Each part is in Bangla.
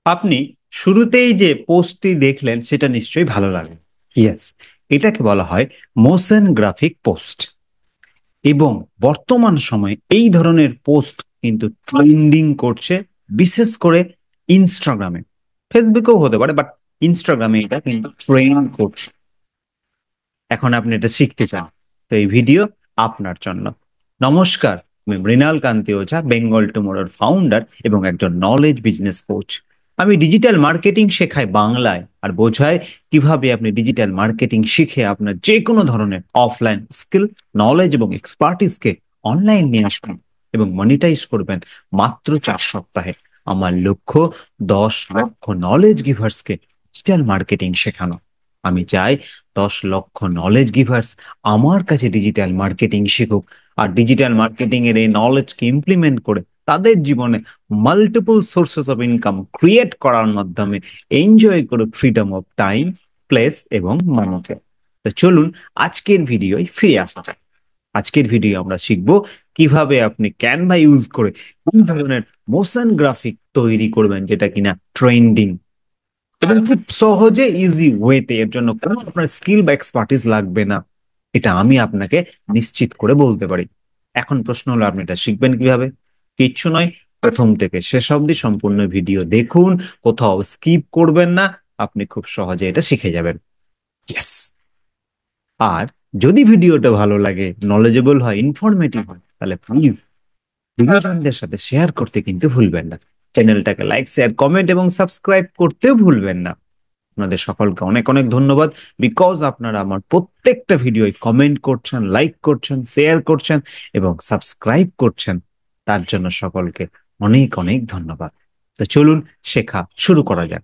আপনি শুরুতেই যে পোস্টটি দেখলেন সেটা নিশ্চয়ই ভালো লাগে। ইয়েস, এটাকে বলা হয় মোশন গ্রাফিক পোস্ট। এবং বর্তমান সময়ে এই ধরনের পোস্ট কিন্তু ট্রেন্ডিং করছে, বিশেষ করে ইনস্টাগ্রামে। ফেসবুকেও হতে পারে, বাট ইনস্টাগ্রামে এটা কিন্তু ট্রেন্ড করছে। এখন আপনি এটা শিখতে চান, তো এই ভিডিও আপনার জন্য। নমস্কার, আমি মৃণাল কান্তি ওঝা, বেঙ্গল টুমোরোর ফাউন্ডার এবং একজন নলেজ বিজনেস কোচ। আমি ডিজিটাল মার্কেটিং শেখাই বাংলায় আর বোঝাই কিভাবে আপনি ডিজিটাল মার্কেটিং শিখে আপনার যে কোনো ধরনের অফলাইন স্কিল, নলেজ এবং এক্সপার্টিসকে অনলাইন নিয়ে আসবেন এবং মনিটাইজ করবেন মাত্র 4 সপ্তাহে। আমার লক্ষ্য 10 লক্ষ নলেজ গিভার্সকে ডিজিটাল মার্কেটিং শেখানো। আমি চাই 10 লক্ষ নলেজ গিভার্স আমার কাছে ডিজিটাল মার্কেটিং শিখুক, আর ডিজিটাল মার্কেটিং এর এই নলেজকে ইমপ্লিমেন্ট করে তাদের জীবনে multiple sources of income create করার মাধ্যমে এনজয় করুক ফ্রিডম অফ টাইম, প্লেস এবং মানিকে। তো চলুন আজকের ভিডিওয় ফিরে আসা যাক। আজকের ভিডিও আমরা শিখব কিভাবে আপনি ক্যানভা ইউজ করে কোন ধরনের মোশন গ্রাফিক তৈরি করবেন, যেটা কিনা ট্রেন্ডিং এবং খুব সহজে ইজি ওয়েতে। এর জন্য কোনো আপনার স্কিল বা এক্সপার্টিস লাগবে না, এটা আমি আপনাকে নিশ্চিত করে বলতে পারি। এখন প্রশ্ন হলো, আপনি এটা শিখবেন কিভাবে? কিচ্ছু নয়, প্রথম থেকে শেষ অবধি সম্পূর্ণ ভিডিও দেখুন, কোথাও স্কিপ করবেন না। আপনি খুব সহজে এটা শিখে যাবেন। ইয়েস। আর যদি ভিডিওটা ভালো লাগে, নলেজেবল হয়, ইনফরমেটিভ হয়, তাহলে প্লিজ প্রিয়জনদের সাথে শেয়ার করতে কিন্তু ভুলবেন না। চ্যানেলটাকে লাইক, শেয়ার, কমেন্ট এবং সাবস্ক্রাইব করতেও ভুলবেন না। আপনাদের সকলকে অনেক অনেক ধন্যবাদ, বিকজ আপনারা আমার প্রত্যেকটা ভিডিও কমেন্ট করছেন, লাইক করছেন, শেয়ার করছেন এবং সাবস্ক্রাইব করছেন। তার জন্য সকলকে অনেক অনেক ধন্যবাদ। তো চলুন শেখা শুরু করা যাক।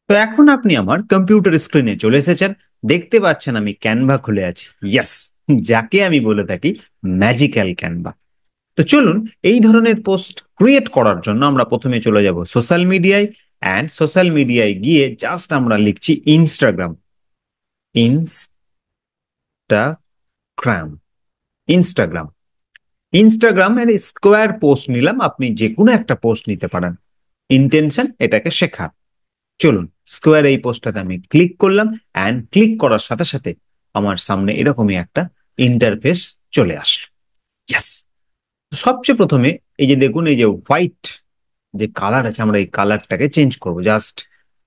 তো এখন আপনি আমার কম্পিউটার স্ক্রিনে চলে এসেছেন। দেখতে পাচ্ছেন আমি ক্যানভা খুলে আছি। ইয়েস, যাকে আমি বলে থাকি ম্যাজিক্যাল ক্যানভা। তো চলুন, এই ধরনের পোস্ট ক্রিয়েট করার জন্য আমরা প্রথমে চলে যাব সোশ্যাল মিডিয়ায়। অ্যান্ড সোশ্যাল মিডিয়ায় গিয়ে জাস্ট আমরা লিখছি ইনস্টাগ্রাম। Instagram, Instagram. ইনস্টাগ্রামের স্কোয়ার পোস্ট নিলাম, আপনি যে কোনো একটা পোস্ট নিতে পারেন। ইন্টেনশন এটাকে শেখা। চলুন, স্কোয়ার এই পোস্টটাতে আমি ক্লিক করলাম। অ্যান্ড ক্লিক করার সাথে সাথে আমার সামনে এরকমই একটা ইন্টারফেস চলে আসলো। ইয়েস। সবচেয়ে প্রথমে এই যে দেখুন, এই যে হোয়াইট যে কালার আছে, আমরা এই কালারটাকে চেঞ্জ করব। জাস্ট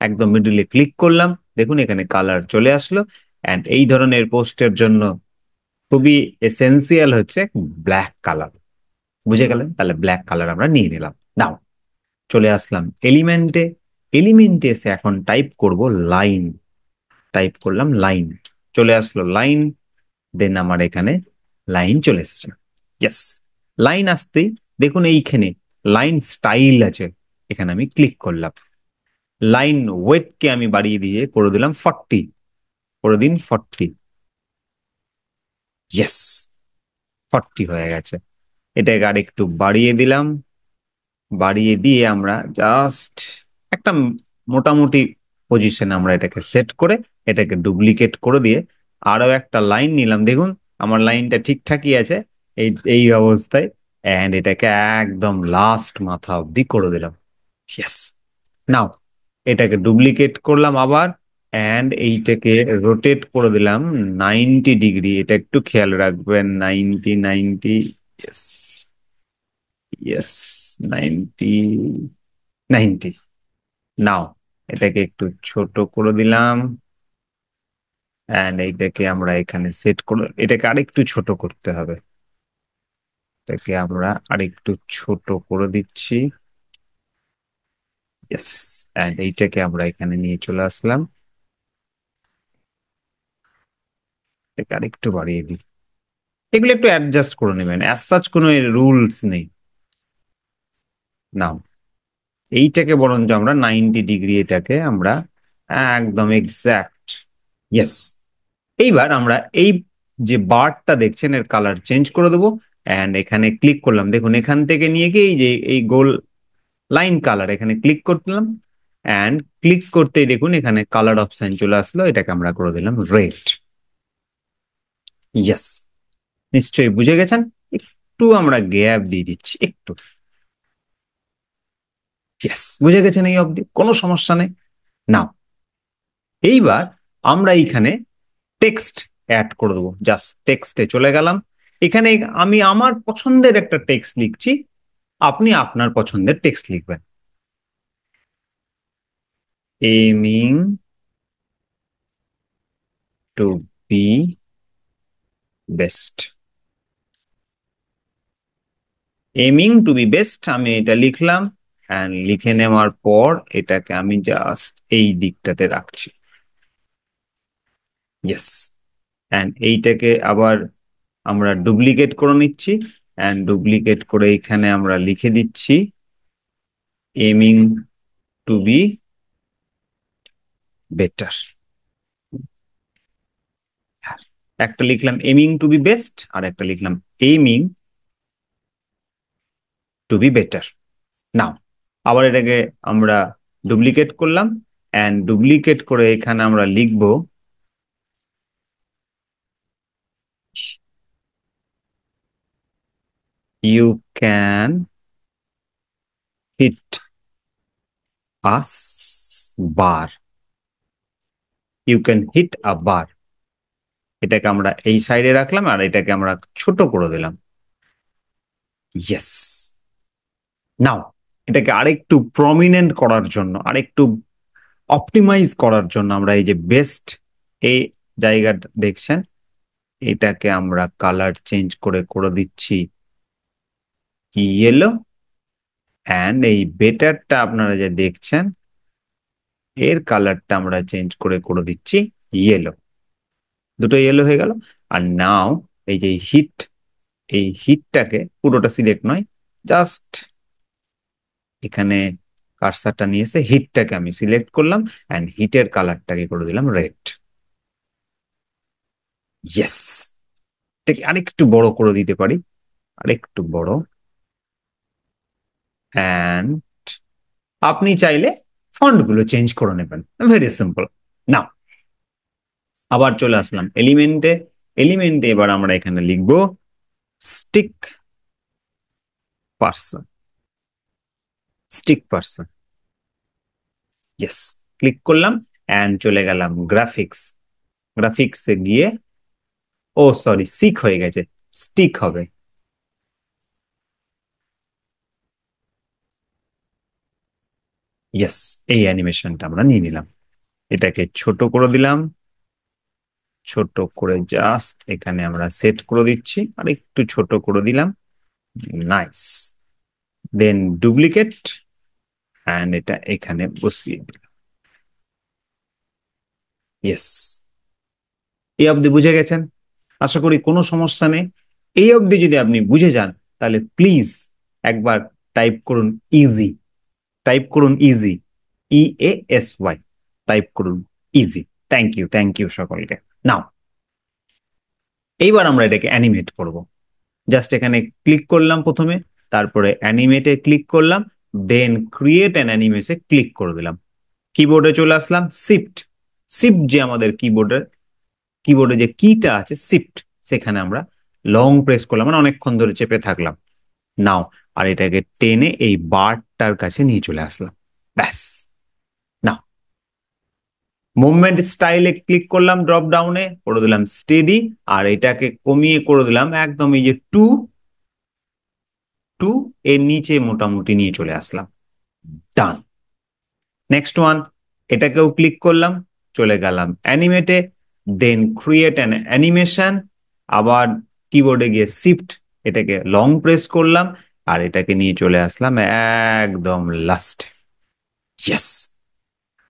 একদম মিডলে ক্লিক করলাম, দেখুন এখানে কালার চলে আসলো। অ্যান্ড এই ধরনের পোস্টের জন্য খুবই এসেন্সিয়াল হচ্ছে ব্ল্যাক কালার। বুঝে গেলেন? তাহলে ব্ল্যাক কালার আমরা নিয়ে নিলাম। নাও চলে আসলাম এলিমেন্টে। এলিমেন্টে এসে এখন টাইপ করব লাইন। টাইপ করলাম লাইন, চলে আসলো লাইন। দেন আমার এখানে লাইন চলে এসেছে। ইয়েস। লাইন আসতেই দেখুন এইখানে লাইন স্টাইল আছে, এখানে আমি ক্লিক করলাম। লাইন ওয়েটকে আমি বাড়িয়ে দিয়ে করে দিলাম 40, করে দিন 40। ইয়েস, 40 হয়ে গেছে। এটাকে আর একটু বাড়িয়ে দিলাম। বাড়িয়ে দিয়ে আমরা জাস্ট একটা মোটামুটি পজিশনে আমরা এটাকে সেট করে এটাকে ডুপ্লিকেট করে দিয়ে আরো একটা লাইন নিলাম। দেখুন আমার লাইনটা ঠিকঠাকই আছে এই এই অবস্থায়। এন্ড এটাকে একদম লাস্ট মাথা অব্দি করে দিলাম। ইয়েস। নাও এটাকে ডুপ্লিকেট করলাম আবার। এন্ড এইটাকে রোটেট করে দিলাম 90 ডিগ্রি। এটা একটু খেয়াল রাখবেন, 90, 90। Yes, yes, 90, 90। নাও এটাকে একটু ছোট করে দিলাম। এন্ড এইটাকে আমরা এখানে সেট করে এটাকে আরেকটু ছোট করতে হবে। এটাকে আমরা আরেকটু ছোট করে দিচ্ছি। ইয়েস। এন্ড এইটাকে আমরা এখানে নিয়ে চলে আসলাম। এটাকে আরেকটু বাড়িয়ে দিই। এগুলো একটু অ্যাডজাস্ট করে নেবেন, অ্যাজ সাচ কোনো রুলস নেই। নাও এইটাকে বরঞ্চ আমরা 90 ডিগ্রি, এটাকে আমরা একদম এক্সাক্ট। ইয়েস। এইবার আমরা এই যে বারটা দেখছেন এর কালার চেঞ্জ করে দেবো। এন্ড এখানে ক্লিক করলাম, দেখুন এখান থেকে নিয়ে গিয়ে এই যে এই গোল লাইন কালার এখানে ক্লিক করলাম। এন্ড ক্লিক করতেই দেখুন এখানে কালার অপশন চলে আসলো, এটাকে আমরা করে দিলাম রেড। ইয়েস, নিশ্চয়ই বুঝে গেছেন। একটু আমরা গ্যাপ দিয়ে দিচ্ছি একটু। ইয়েস, বুঝে গেছেন এই অবধি? কোনো সমস্যা নেই। নাও এইবার আমরা এইখানে টেক্সট অ্যাড করে দেবো। জাস্ট টেক্সটে চলে গেলাম। এখানে আমি আমার পছন্দের একটা টেক্সট লিখছি, আপনি আপনার পছন্দের টেক্সট লিখবেন। Aiming to be best, aiming to be best, আমি এটা লিখলাম। অ্যান্ড লিখে নেওয়ার পর এটাকে আমি জাস্ট এই দিকটাতে রাখছি। ইয়েস। অ্যান্ড এইটাকে আবার আমরা ডুপ্লিকেট করে নিচ্ছি। অ্যান্ড ডুপ্লিকেট করে এখানে আমরা লিখে দিচ্ছি এমিং টু বি বেটার। একটা লিখলাম এমিং টু বি বেস্ট, আর একটা লিখলাম এইমিং টু বি বেটার। নাও আবার এটাকে আমরা ডুপ্লিকেট করলাম। অ্যান্ড ডুপ্লিকেট করে এখানে আমরা লিখব you can hit us bar, you can hit a bar. এটাকে আমরা এই সাইডে রাখলাম আর এটাকে আমরা ছোট করে দিলাম। ইয়েস। নাও এটাকে আরেকটু প্রমিনেন্ট করার জন্য, আরেকটু অপটিমাইজ করার জন্য আমরা এই যে বেস্ট এই জায়গাটা দেখছেন, এটাকে আমরা কালার চেঞ্জ করে করে দিচ্ছি ইয়েলো। অ্যান্ড এই বেটারটা আপনারা যে দেখছেন এর কালারটা আমরা চেঞ্জ করে করে দিচ্ছি ইয়েলো। দুটো ইয়েলো হয়ে গেল। আর নাও এই যে হিট, এই হিটটাকে পুরোটা সিলেক্ট নয়, জাস্ট এখানে কার্সারটা নিয়ে এসে হিটটাকে আমি সিলেক্ট করলাম। অ্যান্ড হিটের কালারটাকে করে দিলাম রেড। ইয়েস। এটাকে আরেকটু বড় করে দিতে পারি, আরেকটু বড়। অ্যান্ড আপনি চাইলে ফন্ট গুলো চেঞ্জ করে নেবেন, ভেরি সিম্পল। নাও আবার চলে আসলাম এলিমেন্টে। এলিমেন্টে এবার আমরা এখানে লিখবো stick person, stick person. Yes, click করলাম। অ্যান্ড চলে গেলাম গ্রাফিক্স। গ্রাফিক্সে গিয়ে, ও সরি সিক হয়ে গেছে, স্টিক হবে। ইয়েস, এই অ্যানিমেশনটা আমরা নিয়ে নিলাম। এটাকে ছোট করে দিলাম, ছোট করে জাস্ট এখানে আমরা সেট করে দিচ্ছি, আর একটু ছোট করে দিলাম। নাইস। দেন ডুপ্লিকেট, অ্যান্ড এটা এখানে বসিয়ে দিলাম। ইয়েস। এই অবধি বুঝে গেছেন? আশা করি কোনো সমস্যা নেই। এই অবধি যদি আপনি বুঝে যান তাহলে প্লিজ একবার টাইপ করুন ইজি, টাইপ করুন ইজি, EASY, টাইপ করুন ইজি। থ্যাংক ইউ সকলকে। নাও এইবার আমরা এটাকে অ্যানিমেট করব। জাস্ট এখানে ক্লিক করলাম প্রথমে, তারপরে অ্যানিমেটে ক্লিক করলাম, দেন ক্রিয়েট অ্যান অ্যানিমেশে ক্লিক করে দিলাম। কিবোর্ডে চলে আসলাম, শিফট, শিফট যে আমাদের কিবোর্ডের, কিবোর্ডে যে কিটা আছে শিফট, সেখানে আমরা লং প্রেস করলাম, মানে অনেকক্ষণ ধরে চেপে থাকলাম। নাও আর এটাকে টেনে এই বারটার কাছে নিয়ে চলে আসলাম। ব্যাস। নাও মুভমেন্ট স্টাইলে ক্লিক করলাম, ড্রপ ডাউনে করে দিলাম স্টেডি, আর এটাকে কমিয়ে করে দিলাম একদম এই যে টু টু এর নিচে মোটামুটি নিয়ে চলে আসলাম। ডান। নেক্সট ওয়ান, এটাকেও ক্লিক করলাম, চলে গেলাম অ্যানিমেটে, দেন ক্রিয়েট অ্যান অ্যানিমেশন। আবার কিবোর্ডে গিয়ে শিফট, এটাকে লং প্রেস করলাম, আর এটাকে নিয়ে চলে আসলাম একদম লাস্ট। ইয়েস।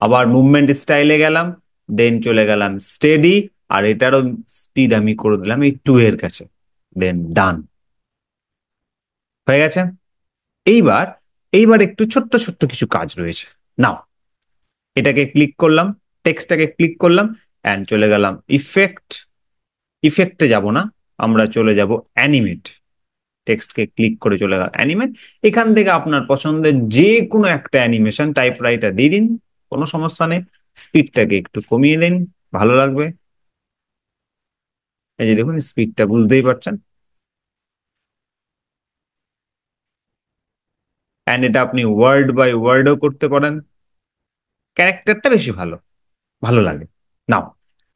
আবার মুভমেন্ট স্টাইলে গেলাম, দেন চলে গেলাম স্টেডি, আর এটারও স্পিড আমি করে দিলাম এই টু এর কাছে, দেন ডান। হয়ে গেছে। এইবার এইবার একটু ছোট্ট ছোট্ট কিছু কাজ রয়েছে। নাও এটাকে ক্লিক করলাম, টেক্সটটাকে ক্লিক করলাম, অ্যান্ড চলে গেলাম ইফেক্ট। ইফেক্টে যাব না, আমরা চলে যাব অ্যানিমেট। টেক্সটকে ক্লিক করে চলে গেল অ্যানিমেট। এখান থেকে আপনার পছন্দের যে কোনো একটা অ্যানিমেশন টাইপরাইটার দিয়ে দিন, কোনো সমস্যা নেই। স্পিডটাকে একটু কমিয়ে দিন, ভালো লাগবে। এই যে দেখুন স্পিডটা বুঝতেই পারছেন। অ্যান্ড এটা আপনি ওয়ার্ড বাই ওয়ার্ডও করতে পারেন। ক্যারেক্টারটা বেশি ভালো ভালো লাগে। নাও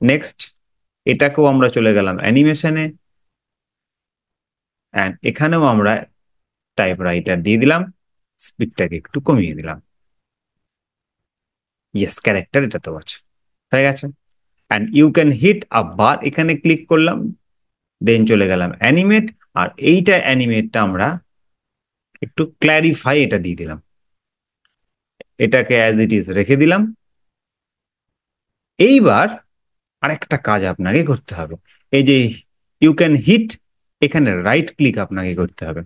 নেক্সট, এটাকেও আমরা চলে গেলাম অ্যানিমেশনে, অ্যান্ড এখানেও আমরা টাইপরাইটার দিয়ে দিলাম, স্পিডটাকে একটু কমিয়ে দিলাম। ইয়েস, ক্যারেক্টার এটা তো আছে, হয়ে গেছে। And you can hit a বার, এখানে ক্লিক করলাম, দেন চলে গেলাম অ্যানিমেট, আর এইটা অ্যানিমেটটা আমরা একটু ক্ল্যারিফাই এটা দিয়ে দিলাম, এটাকে অ্যাজ ইট ইজ রেখে দিলাম। এইবার আরেকটা কাজ আপনাকে করতে হবে, এই যে ইউ ক্যান হিট, এখানে রাইট ক্লিক আপনাকে করতে হবে।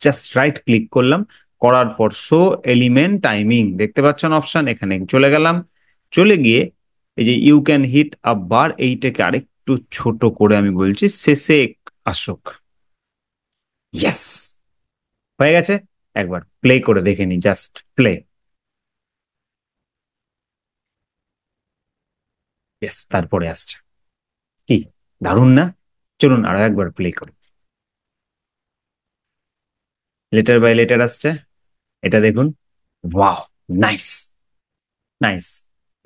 জাস্ট রাইট ক্লিক করলাম, করার পর শো এলিমেন্ট টাইমিং দেখতে পাচ্ছেন অপশন, এখানে চলে গেলাম, চলে গিয়ে এই যে ইউ ক্যান হিট আ বার, এইটাকে আরেকটু ছোট করে আমি বলছি শেষে আসুক। ইয়েস, হয়ে গেছে। একবার প্লে করে দেখে নি, জাস্ট প্লে। ইয়েস, তারপরে আসছে, কি দারুণ না? চলুন আরো একবার প্লে করি। লেটার বাই লেটার আসছে, এটা দেখুন, ওয়াও, নাইস নাইস।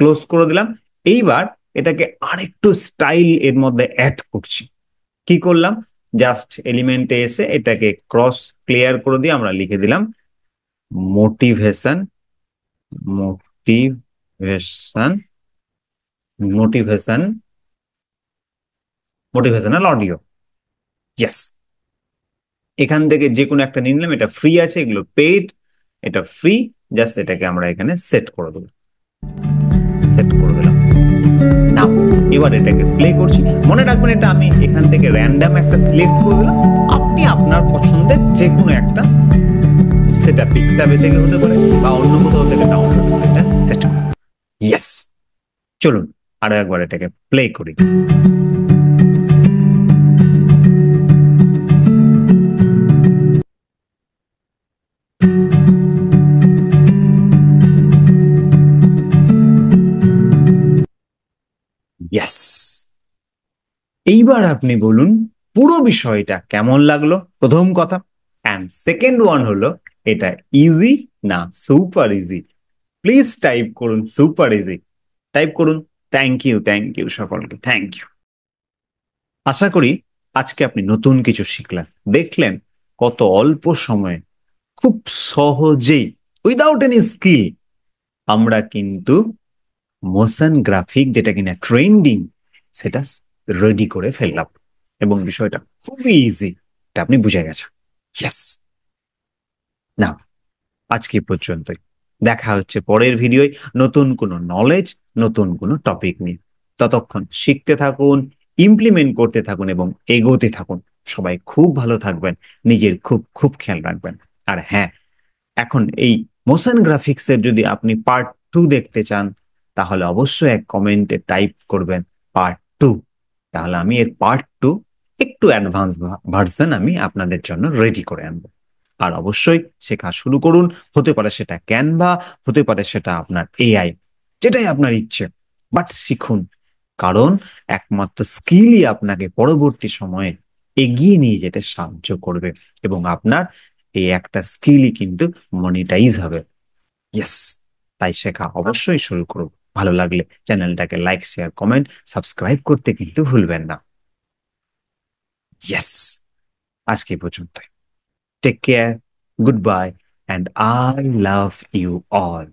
ক্লোজ করে দিলাম। এইবার এটাকে আরেকটু স্টাইল এর মধ্যে অ্যাড করছি। কি করলাম, জাস্ট এলিমেন্টে এসে এটাকে ক্রস ক্লিয়ার করে দিয়ে আমরা লিখে দিলাম motivation, motivation, motivation, motivational audio. Yes, এখান থেকে যে কোনো একটা নিলাম, এটা ফ্রি আছে, এগুলো পেইড, এটা ফ্রি। জাস্ট এটাকে আমরা এখানে সেট করে দেবো, সেট করে দিলাম। নাও এবার এটাকে প্লে করছি। মনে রাখবেন এটা আমি এখান থেকে র্যান্ডম একটা সিলেক্ট করে দিলাম, আপনি আপনার পছন্দের যে কোনো একটা, সেটা পিক্সাবে থেকে হতে পারে বা অন্য কোথাও থেকে ডাউনলোড করে এটা সেট করুন। ইয়েস, চলুন আরো একবার এটাকে প্লে করি। ইয়েস, এইবার আপনি বলুন পুরো বিষয়টা কেমন লাগলো, প্রথম কথা। অ্যান্ড সেকেন্ড ওয়ান হলো, এটা ইজি না সুপার ইজি? প্লিজ টাইপ করুন সুপার ইজি, টাইপ করুন। থ্যাংক ইউ সকলকে, থ্যাংক ইউ। আশা করি আজকে আপনি নতুন কিছু শিখলেন, দেখলেন কত অল্প সময়ে খুব সহজেই উইদাউট এনি স্কিল আমরা কিন্তু মোশন গ্রাফিক, যেটা কিনা ট্রেন্ডিং, সেটা রেডি করে ফেললাম, এবং বিষয়টা খুবই ইজি, এটা আপনি বুঝে গেছেন। ইয়েস, না আজকে পর্যন্তই, দেখা হচ্ছে পরের ভিডিওয় নতুন কোনো নলেজ, নতুন কোনো টপিক নিয়ে। ততক্ষণ শিখতে থাকুন, ইমপ্লিমেন্ট করতে থাকুন এবং এগোতে থাকুন। সবাই খুব ভালো থাকবেন, নিজের খুব খুব খেয়াল রাখবেন। আর হ্যাঁ, এখন এই মোশন গ্রাফিক্সের যদি আপনি পার্ট 2 দেখতে চান, তাহলে অবশ্যই এক কমেন্টে টাইপ করবেন পার্ট 2, তাহলে আমি এর পার্ট 2 একটু অ্যাডভান্স ভার্সন আমি আপনাদের জন্য রেডি করে আনবো। আর অবশ্যই শেখা শুরু করুন, হতে পারে সেটা ক্যানভা, হতে পারে সেটা আপনার এআই, যেটাই আপনার ইচ্ছে, বাট শিখুন। কারণ একমাত্র স্কিলই আপনাকে পরবর্তী সময়ে এগিয়ে নিয়ে যেতে সাহায্য করবে, এবং আপনার এই একটা স্কিলই কিন্তু মনিটাইজ হবে। ইয়েস, তাই শেখা অবশ্যই শুরু করুন। ভালো লাগলে চ্যানেলটাকে লাইক, শেয়ার, কমেন্ট, সাবস্ক্রাইব করতে কিন্তু ভুলবেন না। ইয়েস, আজকে পর্যন্ত, take care, good bye, and I love you all.